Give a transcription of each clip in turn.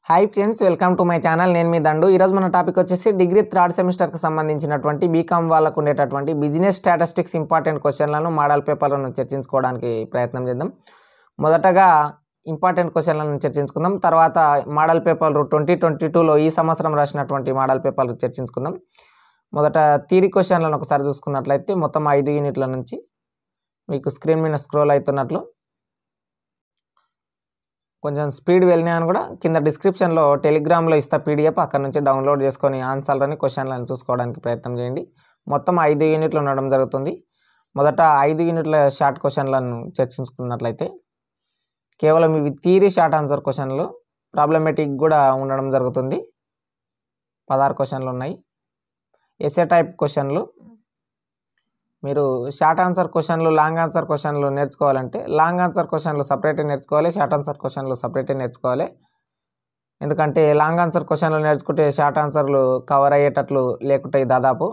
Hi friends, welcome to my channel. నేను మీ దండు. ఈరోజు మన టాపిక్ వచ్చేసి డిగ్రీ థర్డ్ సెమిస్టర్కి సంబంధించినటువంటి బీకామ్ వాళ్ళకు ఉండేటటువంటి బిజినెస్ స్టాటిస్టిక్స్ ఇంపార్టెంట్ క్వశ్చన్లను మోడల్ పేపర్లను చర్చించుకోవడానికి ప్రయత్నం చేద్దాం. మొదటగా ఇంపార్టెంట్ క్వశ్చన్లను చర్చించుకుందాం. తర్వాత మోడల్ పేపర్లు 2022లో ఈ సంవత్సరం రాసినటువంటి మోడల్ పేపర్లు చర్చించుకుందాం. మొదట థియరీ క్వశ్చన్లను ఒకసారి చూసుకున్నట్లయితే మొత్తం 5 యూనిట్ల నుంచి మీకు స్క్రీన్ మీద స్క్రోల్ అవుతున్నట్లు కొంచెం స్పీడ్ వెళ్ళినాయని కూడా కింద డిస్క్రిప్షన్లో టెలిగ్రామ్లో ఇస్తా పీడిఎఫ్, అక్కడ నుంచి డౌన్లోడ్ చేసుకొని ఆన్సర్లని క్వశ్చన్లను చూసుకోవడానికి ప్రయత్నం చేయండి. మొత్తం 5 యూనిట్లు ఉండడం జరుగుతుంది. మొదట 5 యూనిట్ల షార్ట్ క్వశ్చన్లను చర్చించుకున్నట్లయితే కేవలం ఇవి థియరీ షార్ట్ ఆన్సర్ క్వశ్చన్లు, ప్రాబ్లమేటిక్ కూడా ఉండడం జరుగుతుంది. 16 క్వశ్చన్లు ఉన్నాయి. ఎస్ఏ టైప్ క్వశ్చన్లు. మీరు షార్ట్ ఆన్సర్ క్వశ్చన్లు, లాంగ్ ఆన్సర్ క్వశ్చన్లు నేర్చుకోవాలంటే లాంగ్ ఆన్సర్ క్వశ్చన్లు సపరేట్గా నేర్చుకోవాలి, షార్ట్ ఆన్సర్ క్వశ్చన్లు సపరేట్గా నేర్చుకోవాలి. ఎందుకంటే లాంగ్ ఆన్సర్ క్వశ్చన్లు నేర్చుకుంటే షార్ట్ ఆన్సర్లు కవర్ అయ్యేటట్లు లేకుంటే దాదాపు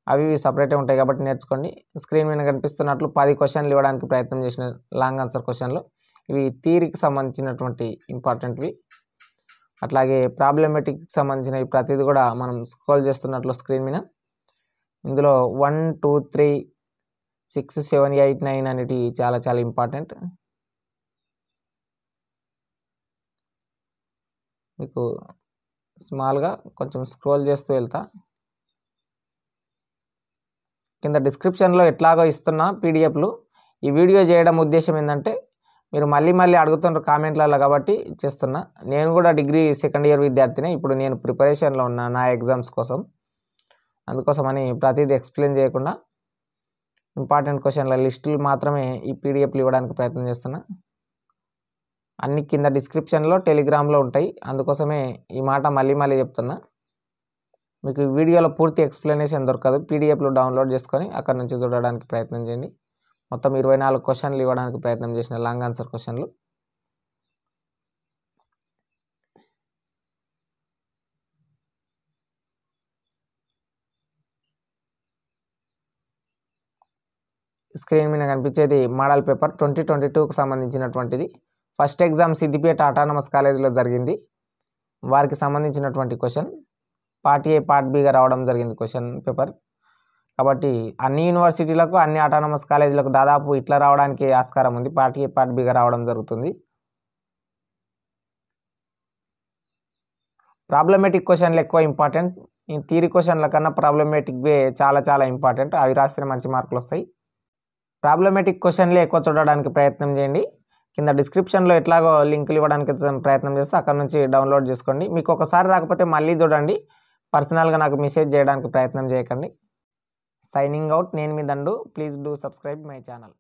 అవి సపరేట్గా ఉంటాయి కాబట్టి నేర్చుకోండి. స్క్రీన్ మీద కనిపిస్తున్నట్లు 10 క్వశ్చన్లు ఇవ్వడానికి ప్రయత్నం చేసిన లాంగ్ ఆన్సర్ క్వశ్చన్లు. ఇవి థియరీకి సంబంధించినటువంటి ఇంపార్టెంట్వి. అట్లాగే ప్రాబ్లమేటిక్కి సంబంధించినవి ప్రతిదీ కూడా మనం స్క్రోల్ చేస్తున్నట్లు స్క్రీన్ మీద ఇందులో 1, 2, 3, 6, 7, 8, 9 అనేటివి చాలా చాలా ఇంపార్టెంట్. మీకు స్మాల్గా కొంచెం స్క్రోల్ చేస్తూ వెళ్తా. కింద డిస్క్రిప్షన్లో ఎట్లాగో ఇస్తున్నా పీడిఎఫ్లు. ఈ వీడియో చేయడం ఉద్దేశం ఏంటంటే మీరు మళ్ళీ అడుగుతున్నారు కామెంట్లలో కాబట్టి చేస్తున్నా. నేను కూడా డిగ్రీ సెకండ్ ఇయర్ విద్యార్థినే. ఇప్పుడు నేను ప్రిపరేషన్లో ఉన్నా నా ఎగ్జామ్స్ కోసం. అందుకోసమని ప్రతిదీ ఎక్స్ప్లెయిన్ చేయకుండా ఇంపార్టెంట్ క్వశ్చన్ల లిస్టులు మాత్రమే ఈ పీడిఎఫ్లు ఇవ్వడానికి ప్రయత్నం చేస్తున్నా. అన్ని కింద డిస్క్రిప్షన్లో టెలిగ్రామ్లో ఉంటాయి. అందుకోసమే ఈ మాట మళ్ళీ చెప్తున్నా. మీకు వీడియోలో పూర్తి ఎక్స్ప్లెనేషన్ దొరకదు. పీడిఎఫ్లు డౌన్లోడ్ చేసుకొని అక్కడ నుంచి చూడడానికి ప్రయత్నం చేయండి. మొత్తం 24 క్వశ్చన్లు ఇవ్వడానికి ప్రయత్నం చేసిన లాంగ్ ఆన్సర్ క్వశ్చన్లు. స్క్రీన్ మీద కనిపించేది మోడల్ పేపర్ 2022కు సంబంధించినటువంటిది. ఫస్ట్ ఎగ్జామ్ సిద్దిపేట ఆటానమస్ కాలేజీలో జరిగింది. వారికి సంబంధించినటువంటి క్వశ్చన్ పార్ట్ ఏ పార్ట్ బిగా రావడం జరిగింది క్వశ్చన్ పేపర్. కాబట్టి అన్ని యూనివర్సిటీలకు అన్ని ఆటానమస్ కాలేజీలకు దాదాపు ఇట్లా రావడానికి ఆస్కారం ఉంది. పార్ట్ ఏ పార్ట్ బిగా రావడం జరుగుతుంది. ప్రాబ్లమేటిక్ క్వశ్చన్లు ఎక్కువ ఇంపార్టెంట్. ఈ థియరీ క్వశ్చన్ల కన్నా ప్రాబ్లమేటిక్ వే చాలా ఇంపార్టెంట్. అవి రాస్తేనే మంచి మార్కులు వస్తాయి. ప్రాబ్లమేటిక్ క్వశ్చన్లే ఎక్కువ చూడడానికి ప్రయత్నం చేయండి. కింద డిస్క్రిప్షన్లో ఎట్లాగో లింకులు ఇవ్వడానికి ప్రయత్నం చేస్తే అక్కడ నుంచి డౌన్లోడ్ చేసుకోండి. మీకు ఒకసారి రాకపోతే మళ్ళీ చూడండి. పర్సనల్గా నాకు మెసేజ్ చేయడానికి ప్రయత్నం చేయకండి. Signing out. నేను మీ దండు. Please do subscribe my channel.